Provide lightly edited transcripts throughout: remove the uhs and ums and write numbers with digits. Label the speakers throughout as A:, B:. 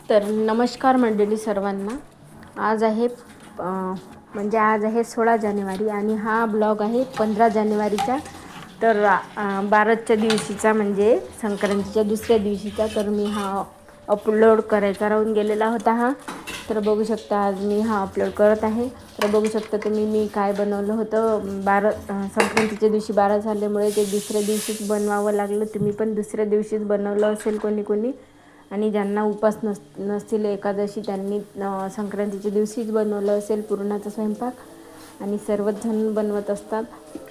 A: तर नमस्कार मंडळी सर्वांना. आज आहे आज आहे 16 जानेवारी आणि हा ब्लॉग आहे 15 जानेवारीचा. तर बाराच्या दिवशीचा म्हणजे संक्रांतीच्या दुसऱ्या दिवशीचा. तर मी हा अपलोड करायचा राहून गेलेला होता हा. तर बघू शकता आज मी हा अपलोड करत आहे. तर बघू शकता तुम्ही मी काय बनवलं होतं. संक्रांतीच्या दिवशी 12 झाल्यामुळे ते दुसऱ्या दिवशीच बनवावं लागलं. तुम्ही पण दुसऱ्या दिवशीच बनवलं असेल कोणी आणि ज्यांना उपास नसतील एकादशी त्यांनी संक्रांतीच्या दिवशीच बनवलं असेल पुरणाचा स्वयंपाक आणि सर्वच जण बनवत असतात.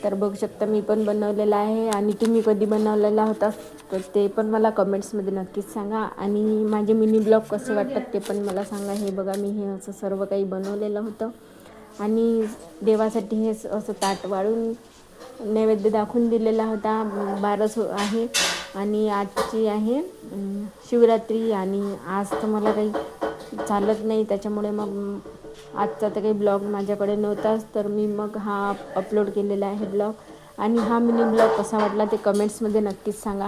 A: तर बघू शकता मी पण बनवलेला आहे आणि तुम्ही कधी बनवलेला होता तर ते पण मला कमेंट्समध्ये नक्कीच सांगा. आणि माझे मिनी ब्लॉग कसे वाटतात ते पण मला सांगा. हे बघा मी हे असं सर्व काही बनवलेलं होतं आणि देवासाठी हे असं ताट वाढून नैवेद्य दाखवून दिलेला होता. 12 आहे आणि आजची आहे शिवरात्री आणि आज तर मला काही चालत नाही त्याच्यामुळे मग आजचा तर काही ब्लॉग माझ्याकडे नव्हताच. तर मी मग हा अपलोड केलेला आहे ब्लॉग. आणि हा मिनी ब्लॉग कसा वाटला ते कमेंट्समध्ये नक्कीच सांगा.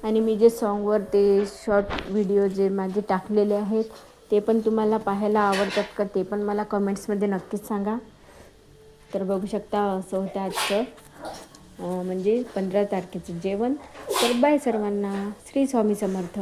A: आणि मी जे सॉन्गवर ते शॉर्ट व्हिडिओ जे माझे टाकलेले आहेत ते पण तुम्हाला पाहायला आवडतात का ते पण मला कमेंट्समध्ये नक्कीच सांगा. तर बघू शकता असं होतं आजचं म्हणजे 15 तारखेचं जेवण. तर बाय सर्वांना. श्री स्वामी समर्थ.